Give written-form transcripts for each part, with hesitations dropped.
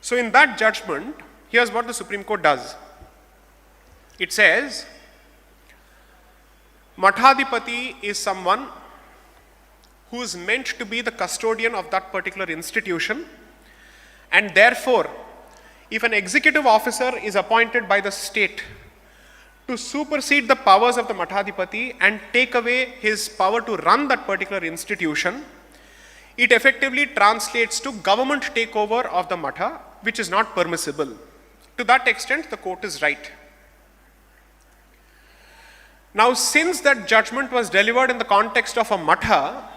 So in that judgment, here's what the Supreme Court does. It says, Mathadipati is someone who is meant to be the custodian of that particular institution, and therefore, if an executive officer is appointed by the state to supersede the powers of the Mathadipati and take away his power to run that particular institution, it effectively translates to government takeover of the Matha, which is not permissible. To that extent, the court is right. Now, since that judgment was delivered in the context of a Matha,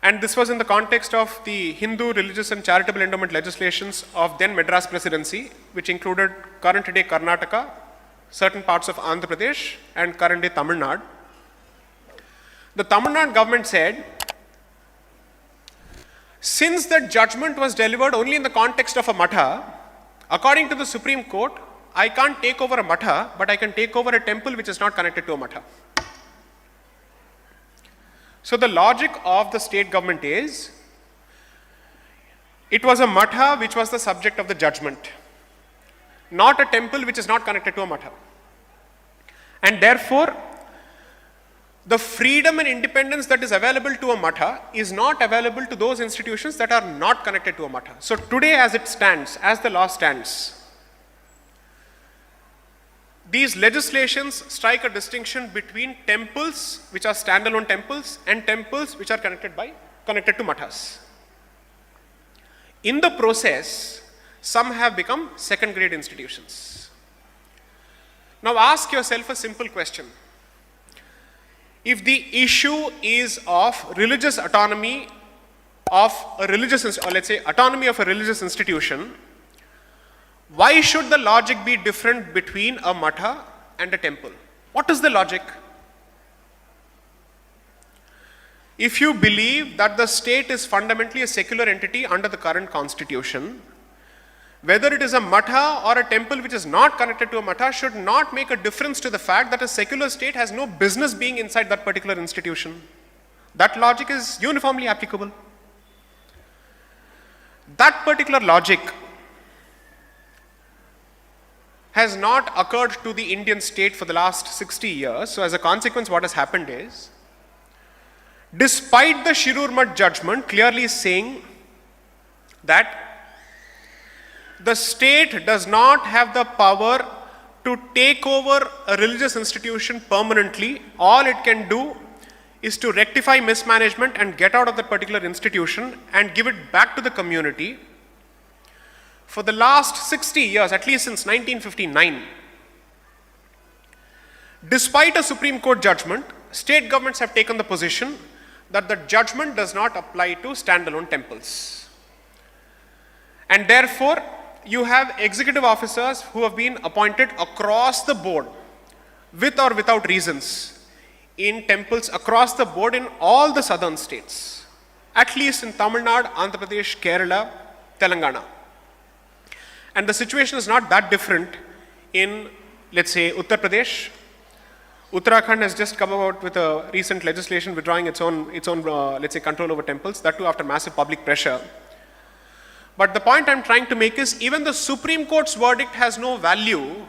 and this was in the context of the Hindu religious and charitable endowment legislations of then Madras Presidency, which included current day Karnataka, certain parts of Andhra Pradesh, and current day Tamil Nadu. The Tamil Nadu government said, since the judgment was delivered only in the context of a Matha, according to the Supreme Court, I can't take over a Matha, but I can take over a temple which is not connected to a Matha. So the logic of the state government is, it was a Matha which was the subject of the judgment, not a temple which is not connected to a Matha. And therefore, the freedom and independence that is available to a Matha is not available to those institutions that are not connected to a Matha. So today as it stands, as the law stands, these legislations strike a distinction between temples which are standalone temples and temples which are connected to Mathas. In the process, some have become second grade institutions. Now ask yourself a simple question. If the issue is of religious autonomy of a religious, or let's say autonomy of a religious institution, why should the logic be different between a Matha and a temple? What is the logic? If you believe that the state is fundamentally a secular entity under the current constitution, whether it is a Matha or a temple which is not connected to a Matha should not make a difference to the fact that a secular state has no business being inside that particular institution. That logic is uniformly applicable. That particular logic has not occurred to the Indian state for the last 60 years. So as a consequence, what has happened is, despite the Shirur Math judgment clearly saying that the state does not have the power to take over a religious institution permanently, all it can do is to rectify mismanagement and get out of that particular institution and give it back to the community. For the last 60 years, at least since 1959, despite a Supreme Court judgment, state governments have taken the position that the judgment does not apply to standalone temples. And therefore, you have executive officers who have been appointed across the board, with or without reasons, in temples across the board in all the southern states, at least in Tamil Nadu, Andhra Pradesh, Kerala, Telangana. And the situation is not that different in, let's say, Uttar Pradesh. Uttarakhand has just come out with a recent legislation withdrawing its own let's say, control over temples, that too after massive public pressure. But the point I'm trying to make is, even the Supreme Court's verdict has no value,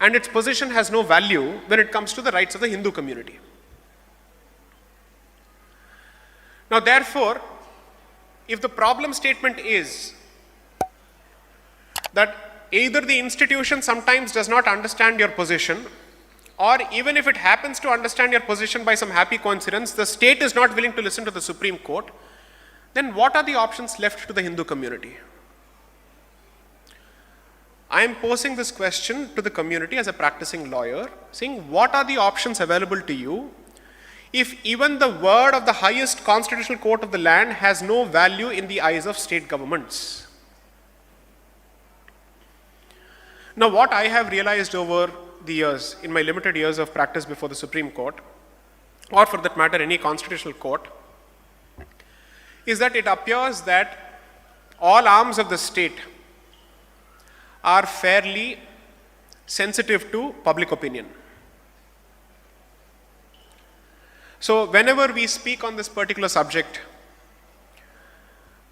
and its position has no value when it comes to the rights of the Hindu community. Now, therefore, if the problem statement is that either the institution sometimes does not understand your position, or even if it happens to understand your position by some happy coincidence, the state is not willing to listen to the Supreme Court, then what are the options left to the Hindu community? I am posing this question to the community as a practicing lawyer, saying, what are the options available to you if even the word of the highest constitutional court of the land has no value in the eyes of state governments? Now, what I have realized over the years, in my limited years of practice before the Supreme Court, or for that matter, any constitutional court, is that it appears that all arms of the state are fairly sensitive to public opinion. So whenever we speak on this particular subject,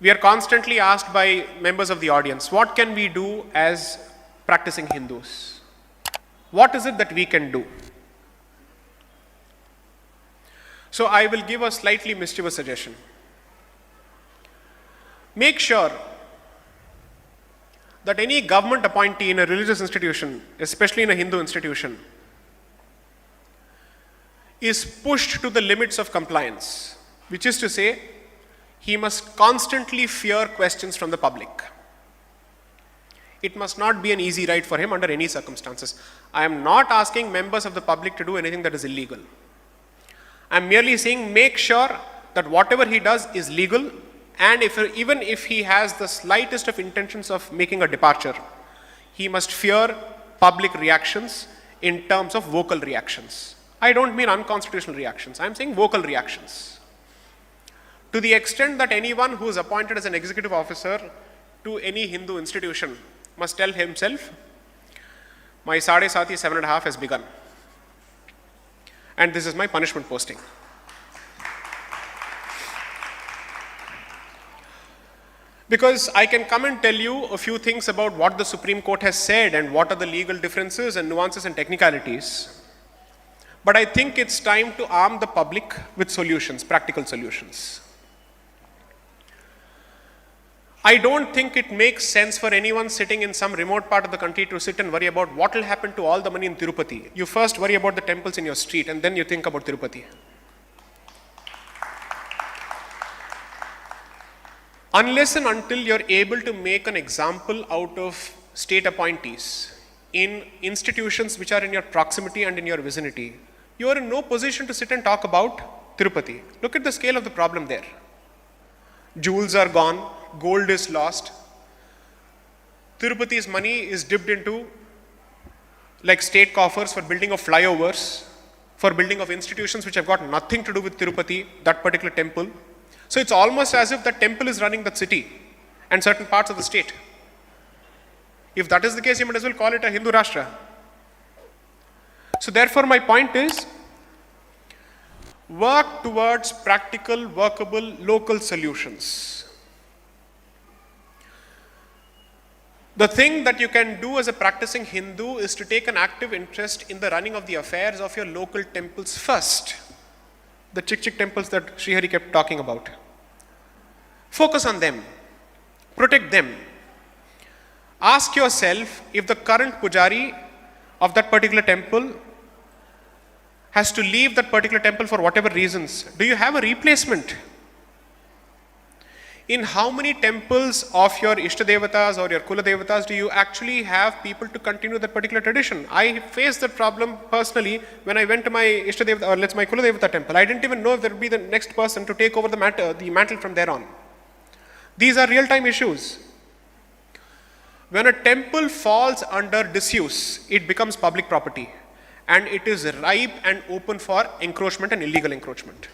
We are constantly asked by members of the audience, what can we do as practicing Hindus? What is it that we can do? So I will give a slightly mischievous suggestion. Make sure that any government appointee in a religious institution, especially in a Hindu institution, is pushed to the limits of compliance, which is to say, he must constantly fear questions from the public. It must not be an easy ride for him under any circumstances. I am not asking members of the public to do anything that is illegal. I am merely saying make sure that whatever he does is legal, and even if he has the slightest of intentions of making a departure, he must fear public reactions in terms of vocal reactions. I don't mean unconstitutional reactions, I am saying vocal reactions. To the extent that anyone who is appointed as an executive officer to any Hindu institution must tell himself, my Sade Sati 7.5 has begun. And this is my punishment posting. Because I can come and tell you a few things about what the Supreme Court has said and what are the legal differences and nuances and technicalities. But I think it's time to arm the public with solutions, practical solutions. I don't think it makes sense for anyone sitting in some remote part of the country to sit and worry about what will happen to all the money in Tirupati. You first worry about the temples in your street and then you think about Tirupati. Unless and until you're able to make an example out of state appointees in institutions which are in your proximity and in your vicinity, you are in no position to sit and talk about Tirupati. Look at the scale of the problem there. Jewels are gone, gold is lost. Tirupati's money is dipped into like state coffers for building of flyovers, for building of institutions which have got nothing to do with Tirupati, that particular temple. So it's almost as if the temple is running that city and certain parts of the state. If that is the case, you might as well call it a Hindu Rashtra. So therefore my point is, work towards practical, workable, local solutions. The thing that you can do as a practicing Hindu is to take an active interest in the running of the affairs of your local temples first. The chick temples that Srihari kept talking about. Focus on them. Protect them. Ask yourself if the current pujari of that particular temple has to leave that particular temple for whatever reasons. Do you have a replacement? In how many temples of your Ishtadevatas or your Kuladevatas do you actually have people to continue that particular tradition? I faced that problem personally when I went to my Ishtadevata, or my Kuladevata temple. I didn't even know if there would be the next person to take over the mantle from there on. These are real-time issues. When a temple falls under disuse, it becomes public property and it is ripe and open for encroachment and illegal encroachment.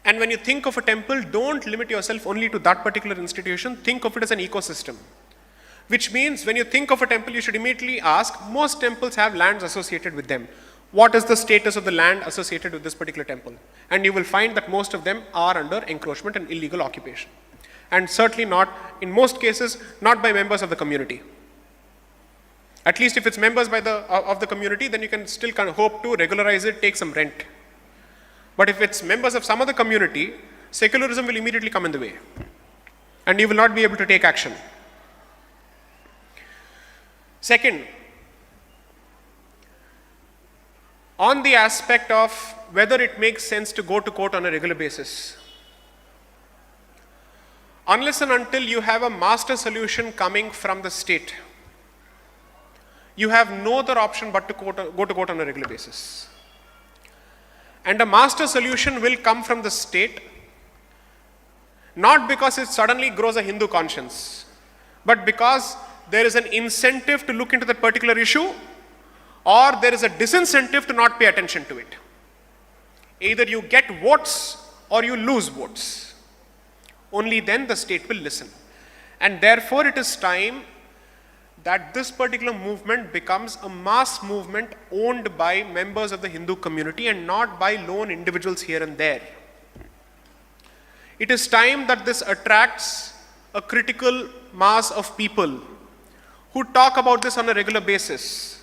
And when you think of a temple, don't limit yourself only to that particular institution. Think of it as an ecosystem. Which means when you think of a temple, you should immediately ask, most temples have lands associated with them. What is the status of the land associated with this particular temple? And you will find that most of them are under encroachment and illegal occupation. And certainly not, in most cases, not by members of the community. At least if it's members of the community, then you can still kind of hope to regularize it, take some rent. But if it's members of some other community, secularism will immediately come in the way. And you will not be able to take action. Second, on the aspect of whether it makes sense to go to court on a regular basis. Unless and until you have a master solution coming from the state, you have no other option but to go to court on a regular basis. And a master solution will come from the state, not because it suddenly grows a Hindu conscience, but because there is an incentive to look into that particular issue, or there is a disincentive to not pay attention to it. Either you get votes or you lose votes. Only then the state will listen. And therefore it is time that this particular movement becomes a mass movement owned by members of the Hindu community and not by lone individuals here and there. It is time that this attracts a critical mass of people who talk about this on a regular basis.